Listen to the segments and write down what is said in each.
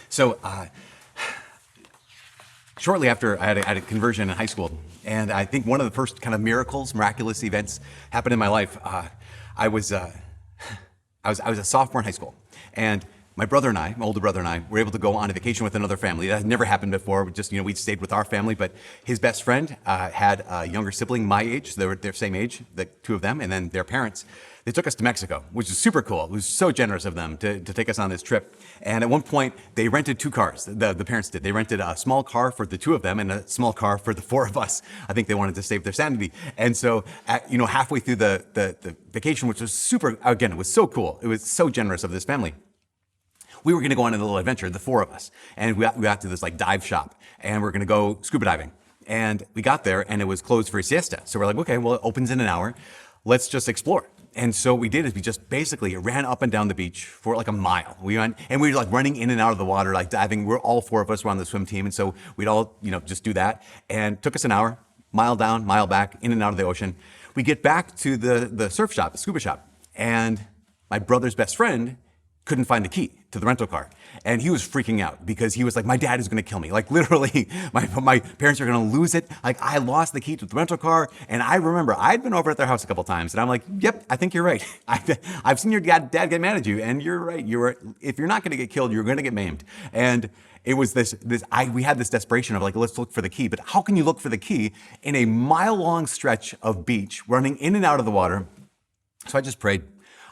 So shortly after I had a conversion in high school, and I think one of the first kind of miracles, miraculous events happened in my life. I was a sophomore in high school, and my brother and I, my older brother and I, were able to go on a vacation with another family. That had never happened before. We stayed with our family, but his best friend had a younger sibling my age, so they were their same age, the two of them, and then their parents. They took us to Mexico, which was super cool. It was so generous of them to take us on this trip. And at one point, they rented two cars. The parents did. They rented a small car for the two of them and a small car for the four of us. I think they wanted to save their sanity. And so, halfway through the vacation, which was super, again, it was so cool. It was so generous of this family. We were going to go on a little adventure, the four of us. And we got to this dive shop, and we're going to go scuba diving. And we got there, and it was closed for a siesta. So we're like, okay, well, it opens in an hour. Let's just explore. And so what we did is we just basically ran up and down the beach for a mile. We went, and we were running in and out of the water, diving. We're all four of us were on the swim team. And so we'd all, just do that. And it took us an hour, mile down, mile back, in and out of the ocean. We get back to the surf shop, the scuba shop. And my brother's best friend couldn't find the key to the rental car. And he was freaking out because he was like, my dad is going to kill me. Literally, my parents are going to lose it. I lost the key to the rental car. And I remember I'd been over at their house a couple times, and I'm like, yep, I think you're right. I've seen your dad get mad at you, and you're right. If you're not going to get killed, you're going to get maimed. And it was we had this desperation of let's look for the key. But how can you look for the key in a mile-long stretch of beach running in and out of the water? So I just prayed.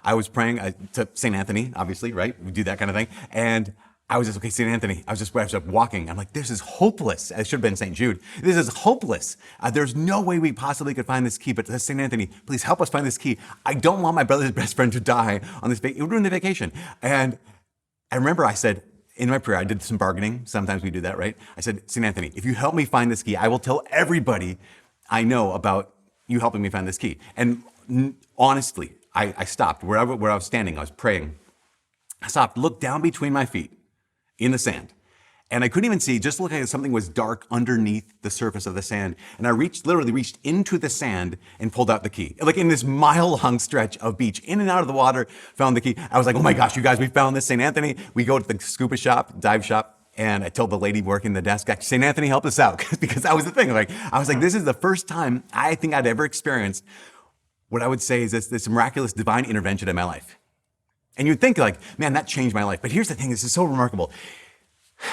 I was praying to St. Anthony, obviously, right? We do that kind of thing. And I was just, okay, St. Anthony. I was just walking. I'm like, this is hopeless. It should have been St. Jude. This is hopeless. There's no way we possibly could find this key, but St. Anthony, please help us find this key. I don't want my brother's best friend to die on this vacation. It would ruin the vacation. And I remember I said, in my prayer, I did some bargaining. Sometimes we do that, right? I said, St. Anthony, if you help me find this key, I will tell everybody I know about you helping me find this key. And honestly, I stopped where I was standing. I was praying. I stopped, looked down between my feet in the sand, and I couldn't even see. Just looking at something was dark underneath the surface of the sand, and I literally reached into the sand and pulled out the key. In this mile-long stretch of beach, in and out of the water, found the key. I was like, oh my gosh, you guys, we found this, St. Anthony. We go to the scuba shop, dive shop, and I told the lady working the desk, St. Anthony, help us out, because that was the thing. I was like, this is the first time I think I'd ever experienced what I would say is this miraculous divine intervention in my life. And you'd think man, that changed my life. But here's the thing, this is so remarkable.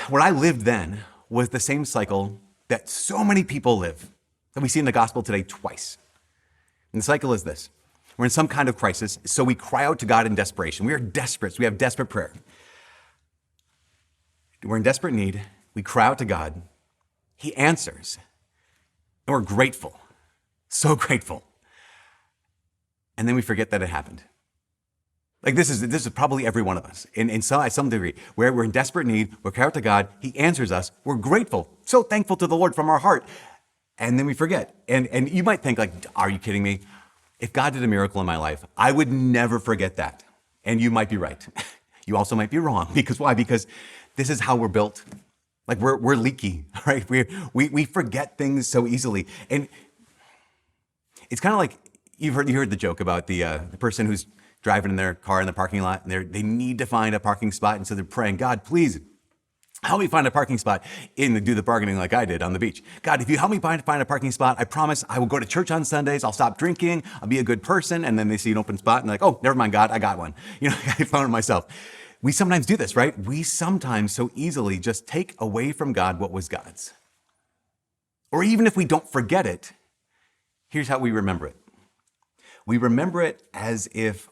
What I lived then was the same cycle that so many people live, that we see in the gospel today twice. And the cycle is this. We're in some kind of crisis, so we cry out to God in desperation. We are desperate, so we have desperate prayer. We're in desperate need, we cry out to God, He answers, and we're grateful, so grateful. And then we forget that it happened. This is probably every one of us in some degree, where we're in desperate need, we cry out to God, He answers us, we're grateful, so thankful to the Lord from our heart, and then we forget. And you might think are you kidding me? If God did a miracle in my life, I would never forget that. And you might be right. You also might be wrong. Because why? Because this is how we're built. We're leaky, right? We forget things so easily. And it's kind of you heard the joke about the person who's driving in their car in the parking lot, and they need to find a parking spot, and so they're praying, God, please help me find a parking spot. And do the bargaining like I did on the beach. God, if you help me find a parking spot, I promise I will go to church on Sundays. I'll stop drinking. I'll be a good person. And then they see an open spot and they're like, oh, never mind, God, I got one. I found it myself. We sometimes do this, right? We sometimes so easily just take away from God what was God's. Or even if we don't forget it, here's how we remember it. We remember it as if,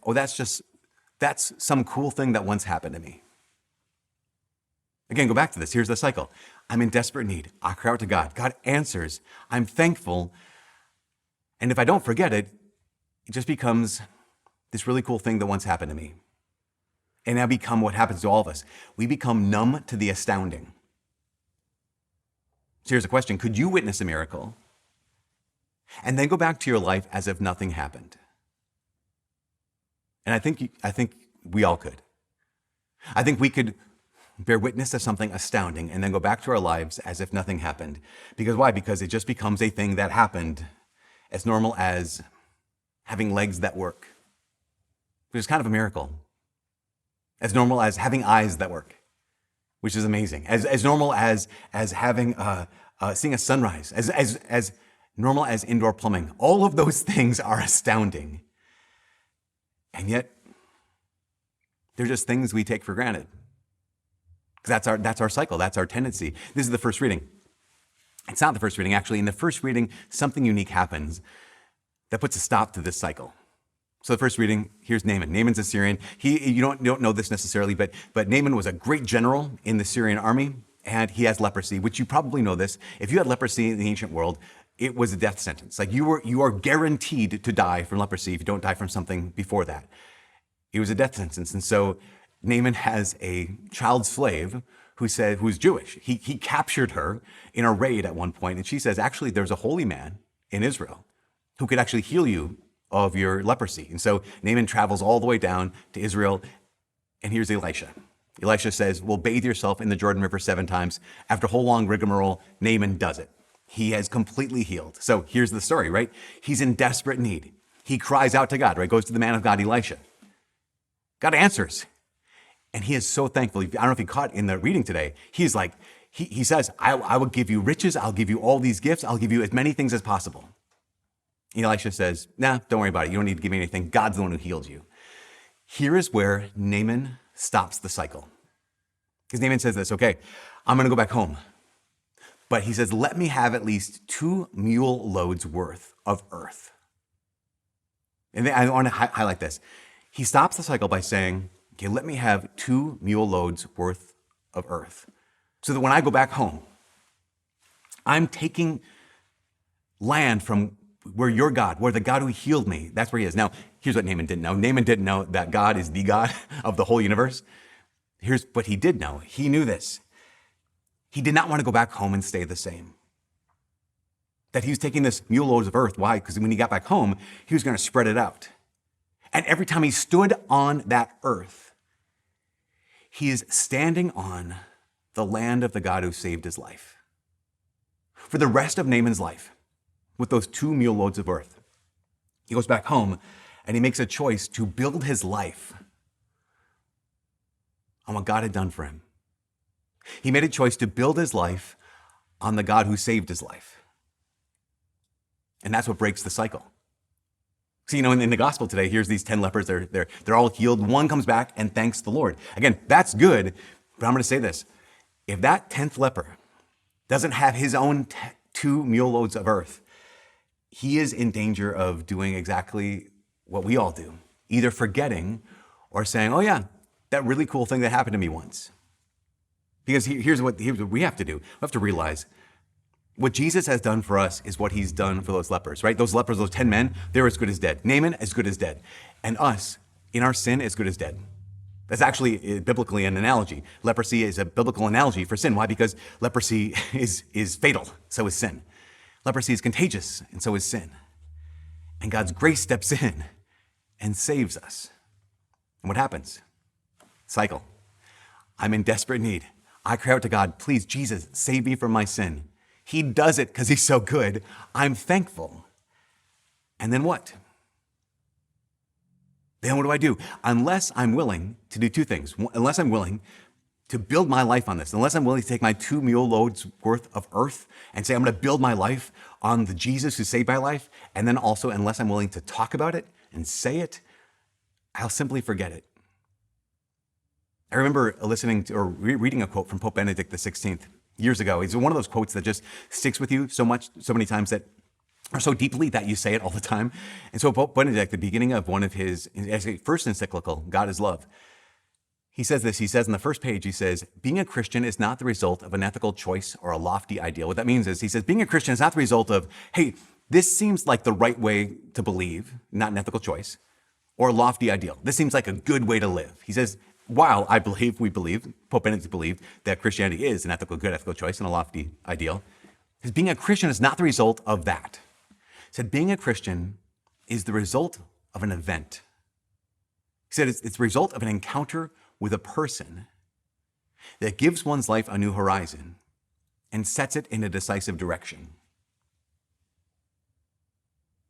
that's some cool thing that once happened to me. Again, go back to this. Here's the cycle. I'm in desperate need. I cry out to God. God answers. I'm thankful. And if I don't forget it, it just becomes this really cool thing that once happened to me. And now become what happens to all of us. We become numb to the astounding. So here's a question. Could you witness a miracle and then go back to your life as if nothing happened? And I think we all could. I think we could bear witness to something astounding and then go back to our lives as if nothing happened. Because why? Because it just becomes a thing that happened, as normal as having legs that work, which is kind of a miracle. As normal as having eyes that work, which is amazing. As normal as having seeing a sunrise, as normal as indoor plumbing. All of those things are astounding. And yet, they're just things we take for granted. Because that's our cycle, that's our tendency. This is the first reading. It's not the first reading, actually. In the first reading, something unique happens that puts a stop to this cycle. So the first reading, here's Naaman. Naaman's a Syrian. You don't know this necessarily, but Naaman was a great general in the Syrian army, and he has leprosy, which you probably know this. If you had leprosy in the ancient world, it was a death sentence. Like you are guaranteed to die from leprosy if you don't die from something before that. It was a death sentence. And so Naaman has a child slave who's Jewish. He captured her in a raid at one point, and she says, actually, there's a holy man in Israel who could actually heal you of your leprosy. And so Naaman travels all the way down to Israel, and here's Elisha. Elisha says, well, bathe yourself in the Jordan River 7 times. After a whole long rigmarole, Naaman does it. He has completely healed. So here's the story, right? He's in desperate need. He cries out to God, right? Goes to the man of God, Elisha. God answers. And he is so thankful. I don't know if he caught in the reading today. He's like, he says, I will give you riches. I'll give you all these gifts. I'll give you as many things as possible. Elisha says, nah, don't worry about it. You don't need to give me anything. God's the one who healed you. Here is where Naaman stops the cycle. Because Naaman says this, okay, I'm going to go back home. But he says, let me have at least 2 mule loads worth of earth. And I want to highlight this. He stops the cycle by saying, okay, let me have 2 mule loads worth of earth. So that when I go back home, I'm taking land from where your God, where the God who healed me, that's where he is. Now, here's what Naaman didn't know. Naaman didn't know that God is the God of the whole universe. Here's what he did know. He knew this. He did not want to go back home and stay the same. That he was taking this mule loads of earth. Why? Because when he got back home, he was going to spread it out. And every time he stood on that earth, he is standing on the land of the God who saved his life. For the rest of Naaman's life, with those 2 mule loads of earth, he goes back home and he makes a choice to build his life on what God had done for him. He made a choice to build his life on the God who saved his life. And that's what breaks the cycle. So, in the gospel today, here's these 10 lepers. They're all healed. One comes back and thanks the Lord. Again, that's good, but I'm going to say this. If that 10th leper doesn't have his own 2 mule loads of earth, he is in danger of doing exactly what we all do, either forgetting or saying, oh yeah, that really cool thing that happened to me once. Because here's what we have to do. We have to realize what Jesus has done for us is what he's done for those lepers, right? Those lepers, those 10 men, they're as good as dead. Naaman, as good as dead. And us, in our sin, as good as dead. That's actually biblically an analogy. Leprosy is a biblical analogy for sin. Why? Because leprosy is fatal, so is sin. Leprosy is contagious, and so is sin. And God's grace steps in and saves us. And what happens? Cycle. I'm in desperate need. I cry out to God, please, Jesus, save me from my sin. He does it because he's so good. I'm thankful. And then what? Then what do? Unless I'm willing to do 2 things. Unless I'm willing to build my life on this, unless I'm willing to take my 2 mule loads worth of earth and say I'm going to build my life on the Jesus who saved my life, and then also unless I'm willing to talk about it and say it, I'll simply forget it. I remember listening to or reading a quote from Pope Benedict XVI years ago. It's one of those quotes that just sticks with you so many times that or so deeply that you say it all the time. And so Pope Benedict, at the beginning of one of his first encyclical, God is Love, he says this. He says on the first page, he says, being a Christian is not the result of an ethical choice or a lofty ideal. What that means is, he says, being a Christian is not the result of, hey, this seems like the right way to believe, not an ethical choice, or a lofty ideal. This seems like a good way to live. He says, while we believe, Pope Benedict believed that Christianity is an good ethical choice and a lofty ideal, because being a Christian is not the result of that. He said, being a Christian is the result of an event. He said, it's the result of an encounter with a person that gives one's life a new horizon and sets it in a decisive direction.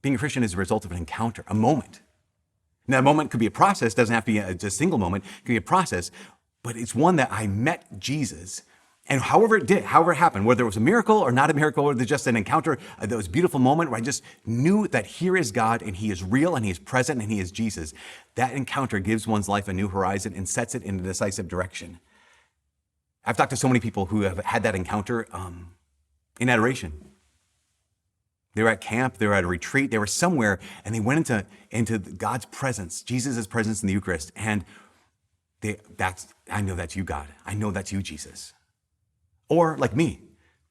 Being a Christian is a result of an encounter, a moment. Now, a moment could be a process, doesn't have to be a single moment, it could be a process, but it's one that I met Jesus. And however it happened, whether it was a miracle or not a miracle, or just an encounter, that was a beautiful moment where I just knew that here is God and he is real and he is present and he is Jesus. That encounter gives one's life a new horizon and sets it in a decisive direction. I've talked to so many people who have had that encounter in adoration. They were at camp, they were at a retreat, they were somewhere, and they went into God's presence, Jesus' presence in the Eucharist. And I know that's you, God. I know that's you, Jesus. Or like me,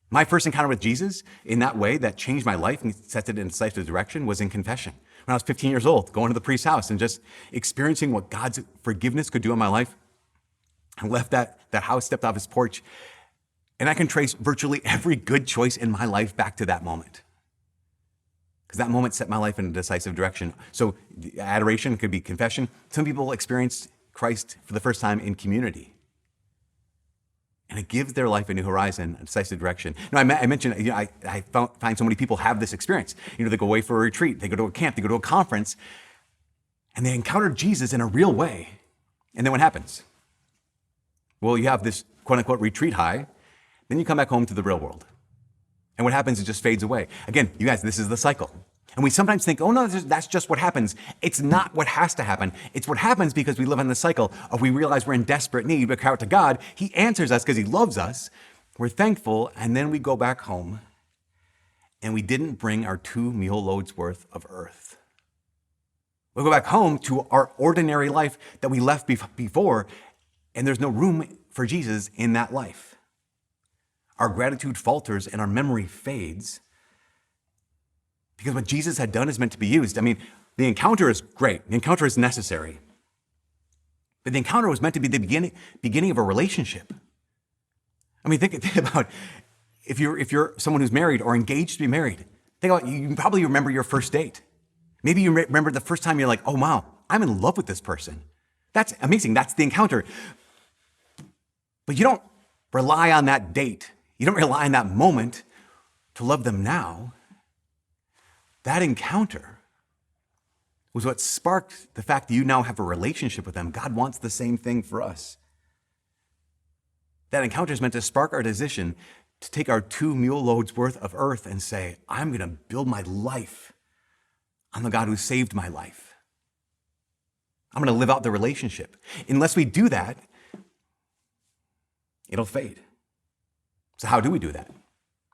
my first encounter with Jesus in that way that changed my life and set it in a decisive direction was in confession. When I was 15 years old, going to the priest's house and just experiencing what God's forgiveness could do in my life. I left that house, stepped off his porch, and I can trace virtually every good choice in my life back to that moment. Because that moment set my life in a decisive direction. So adoration could be confession. Some people experienced Christ for the first time in community. And it gives their life a new horizon, a decisive direction. Now, I mentioned, I find so many people have this experience. They go away for a retreat, they go to a camp, they go to a conference, and they encounter Jesus in a real way. And then what happens? Well, you have this quote unquote retreat high, then you come back home to the real world. And what happens, it just fades away. Again, you guys, this is the cycle. And we sometimes think, oh no, that's just what happens. It's not what has to happen. It's what happens because we live in the cycle of we realize we're in desperate need. We cry out to God. He answers us because he loves us. We're thankful. And then we go back home and we didn't bring our 2 mule loads worth of earth. We go back home to our ordinary life that we left before, and there's no room for Jesus in that life. Our gratitude falters and our memory fades. Because what Jesus had done is meant to be used. I mean, the encounter is great. The encounter is necessary. But the encounter was meant to be the beginning of a relationship. I mean, think about if you're someone who's married or engaged to be married. Think about, you probably remember your first date. Maybe you remember the first time you're like, oh wow, I'm in love with this person. That's amazing. That's the encounter. But you don't rely on that date. You don't rely on that moment to love them now. That encounter was what sparked the fact that you now have a relationship with them. God wants the same thing for us. That encounter is meant to spark our decision to take our 2 mule loads worth of earth and say, I'm going to build my life on the God who saved my life. I'm going to live out the relationship. Unless we do that, it'll fade. So how do we do that?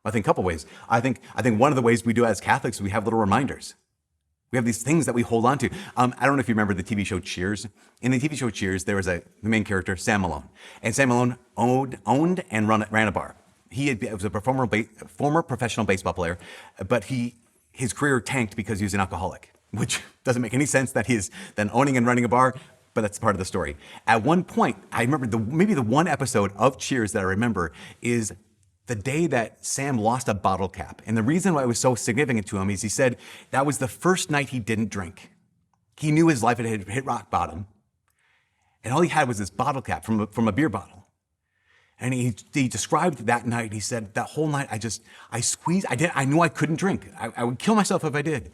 I think a couple ways. I think one of the ways we do it as Catholics is we have little reminders. We have these things that we hold on to. I don't know if you remember the TV show Cheers. In the TV show Cheers, there was the main character, Sam Malone. And Sam Malone owned and ran a bar. He was a former professional baseball player, but his career tanked because he was an alcoholic, which doesn't make any sense that he's then owning and running a bar, but that's part of the story. At one point, I remember maybe the one episode of Cheers that I remember is the day that Sam lost a bottle cap. And the reason why it was so significant to him is he said that was the first night he didn't drink. He knew his life had hit rock bottom. And all he had was this bottle cap from a beer bottle. And he described that night, he said, that whole night I knew I couldn't drink. I would kill myself if I did.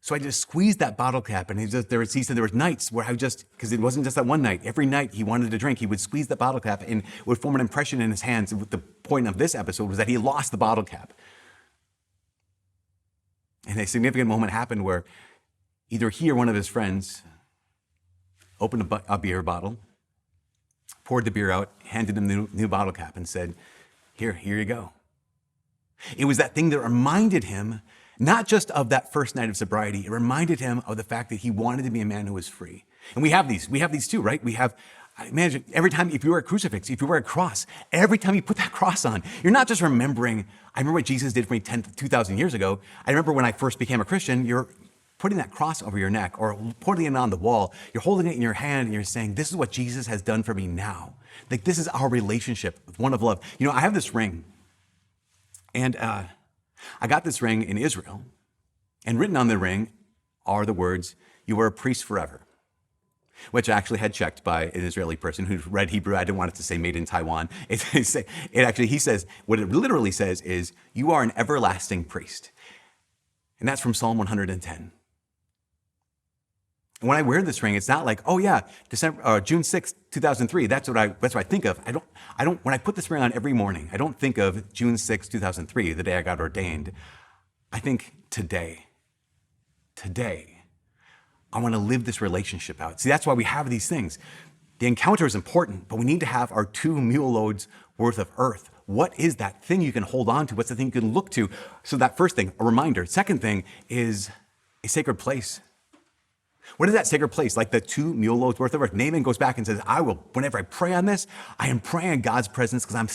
So I just squeezed that bottle cap, and he said there was nights where because it wasn't just that one night. Every night he wanted to drink, he would squeeze the bottle cap and it would form an impression in his hands. The point of this episode was that he lost the bottle cap. And a significant moment happened where either he or one of his friends opened a beer bottle, poured the beer out, handed him the new bottle cap and said, here you go. It was that thing that reminded him not just of that first night of sobriety, it reminded him of the fact that he wanted to be a man who was free. And we have these too, right? Imagine every time, if you wear a crucifix, if you wear a cross, every time you put that cross on, you're not just remembering, I remember what Jesus did for me 2,000 years ago. I remember when I first became a Christian, you're putting that cross over your neck or putting it on the wall. You're holding it in your hand and you're saying, this is what Jesus has done for me now. Like this is our relationship, one of love. I have this ring and, I got this ring in Israel, and written on the ring are the words, you are a priest forever, which I actually had checked by an Israeli person who read Hebrew. I didn't want it to say made in Taiwan. He says, what it literally says is, you are an everlasting priest. And that's from Psalm 110. When I wear this ring, it's not like, oh yeah, June 6th, 2003. That's what I think of. I don't. When I put this ring on every morning, I don't think of June 6th, 2003, the day I got ordained. I think today. Today, I want to live this relationship out. See, that's why we have these things. The encounter is important, but we need to have our 2 mule loads worth of earth. What is that thing you can hold on to? What's the thing you can look to? So that first thing, a reminder. Second thing is a sacred place. What is that sacred place? Like the 2 mule loads worth of earth. Naaman goes back and says, whenever I pray on this, I am praying in God's presence because I'm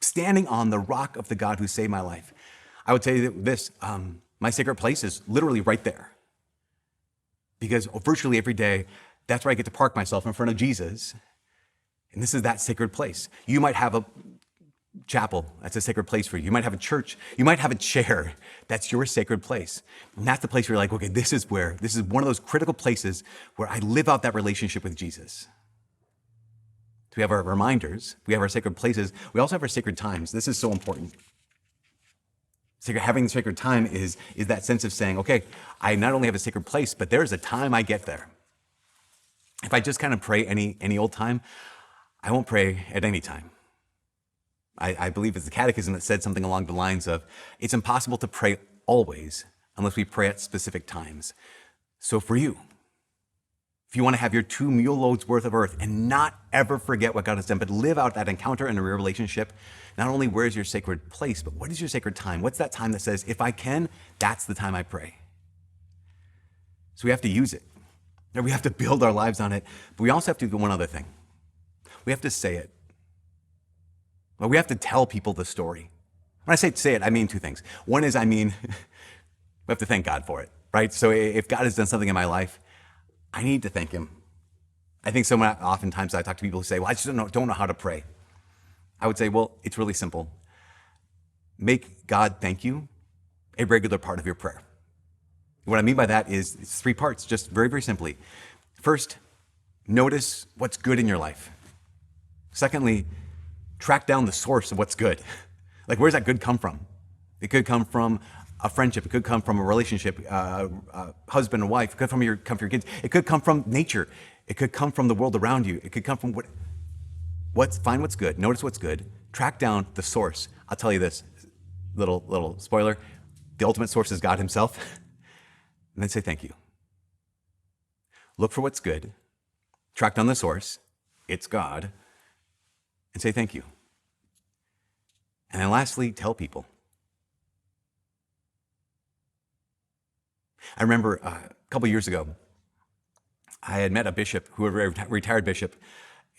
standing on the rock of the God who saved my life. I would say this, my sacred place is literally right there. Because virtually every day, that's where I get to park myself in front of Jesus. And this is that sacred place. You might have a chapel, that's a sacred place for you. You might have a church, you might have a chair, that's your sacred place. And that's the place where you're like, okay, this is one of those critical places where I live out that relationship with Jesus. So we have our reminders, we have our sacred places, we also have our sacred times. This is so important. Having sacred time is that sense of saying, okay, I not only have a sacred place, but there's a time I get there. If I just kind of pray any old time, I won't pray at any time. I believe it's the catechism that said something along the lines of, it's impossible to pray always unless we pray at specific times. So for you, if you want to have your 2 mule loads worth of earth and not ever forget what God has done, but live out that encounter and a real relationship, not only where's your sacred place, but what is your sacred time? What's that time that says, if I can, that's the time I pray? So we have to use it. We have to build our lives on it, but we also have to do one other thing. We have to say it. Well, we have to tell people the story. When I say it, I mean 2 things. One is, we have to thank God for it, right? So if God has done something in my life, I need to thank him. I think oftentimes I talk to people who say, well, I just don't know how to pray. I would say, well, it's really simple. Make God thank you a regular part of your prayer. What I mean by that is it's 3 parts, just very, very simply. First, notice what's good in your life. Secondly, track down the source of what's good. Like, where's that good come from? It could come from a friendship. It could come from a relationship, husband and wife. It could come from your kids. It could come from nature. It could come from the world around you. It could come from find what's good. Notice what's good. Track down the source. I'll tell you this, little spoiler. The ultimate source is God himself. And then say thank you. Look for what's good. Track down the source. It's God. And say thank you. And then lastly, tell people. I remember a couple years ago, I had met a bishop who had a retired bishop,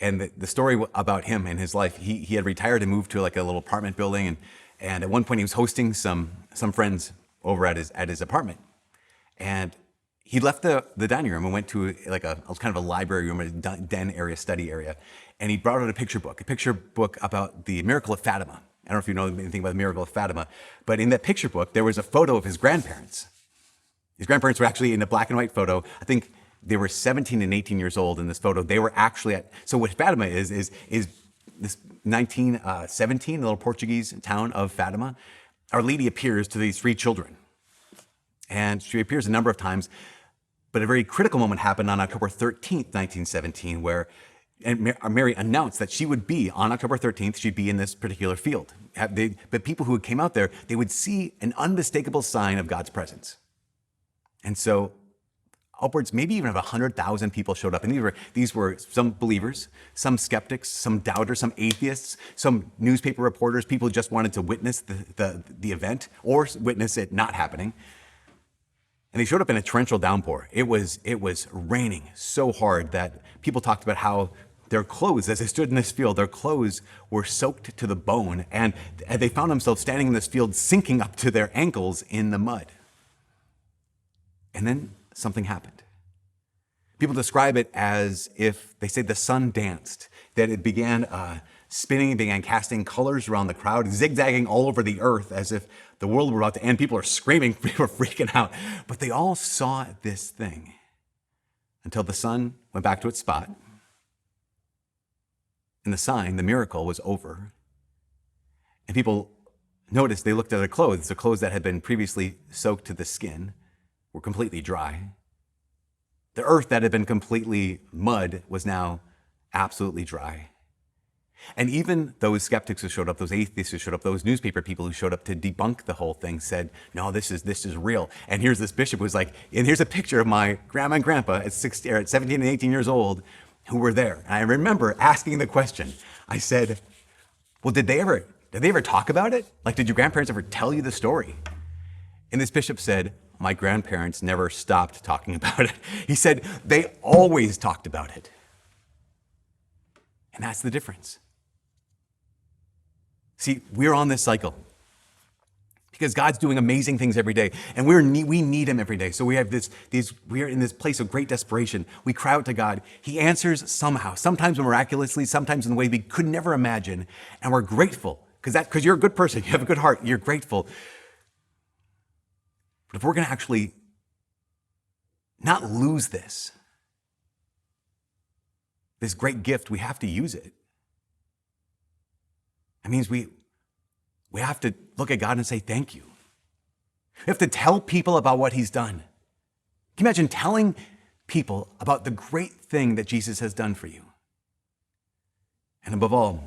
and the story about him and his life, he had retired and moved to like a little apartment building, and at one point he was hosting some friends over at his apartment, and he left the dining room and went to like a kind of a library room, a den area, study area, and he brought out a picture book about the miracle of Fatima. I don't know if you know anything about the miracle of Fatima, but in that picture book there was a photo of his grandparents. His grandparents were actually in a black and white photo. I think they were 17 and 18 years old in this photo. They were actually so what Fatima is this 1917, the little Portuguese town of Fatima. Our Lady appears to these 3 children. And she appears a number of times, but a very critical moment happened on October 13th, 1917, where Mary announced that she would be, on October 13th, she'd be in this particular field. But people who came out there, they would see an unmistakable sign of God's presence. And so upwards, maybe even of 100,000 people showed up. And these were some believers, some skeptics, some doubters, some atheists, some newspaper reporters, people who just wanted to witness the event or witness it not happening. And they showed up in a torrential downpour. It was raining so hard that people talked about how their clothes, as they stood in this field, their clothes were soaked to the bone. And they found themselves standing in this field, sinking up to their ankles in the mud. And then something happened. People describe it as if, they say the sun danced, that it began spinning, began casting colors around the crowd, zigzagging all over the earth as if the world were about to end. People are screaming, people are freaking out. But they all saw this thing until the sun went back to its spot. And the sign, the miracle, was over. And people noticed, they looked at their clothes. The clothes that had been previously soaked to the skin were completely dry. The earth that had been completely mud was now absolutely dry. And even those skeptics who showed up, those atheists who showed up, those newspaper people who showed up to debunk the whole thing said, no, this is real. And here's this bishop who was like, and here's a picture of my grandma and grandpa at 17 and 18 years old who were there. And I remember asking the question. I said, well, did they ever talk about it? Like, did your grandparents ever tell you the story? And this bishop said, my grandparents never stopped talking about it. He said, they always talked about it. And that's the difference. See, we're on this cycle because God's doing amazing things every day, and we need Him every day. So we have we're in this place of great desperation. We cry out to God. He answers somehow, sometimes miraculously, sometimes in a way we could never imagine, and we're grateful because you're a good person. You have a good heart. You're grateful. But if we're going to actually not lose this great gift, we have to use it. That means we have to look at God and say, thank you. We have to tell people about what He's done. Can you imagine telling people about the great thing that Jesus has done for you? And above all,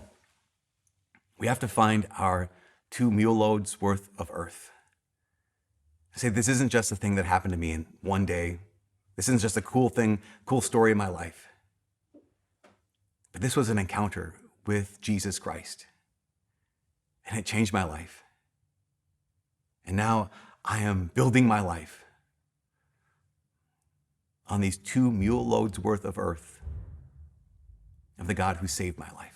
we have to find our 2 mule loads worth of earth. I say, this isn't just a thing that happened to me in one day. This isn't just a cool story in my life. But this was an encounter with Jesus Christ. And it changed my life. And now I am building my life on these 2 mule loads worth of earth of the God who saved my life.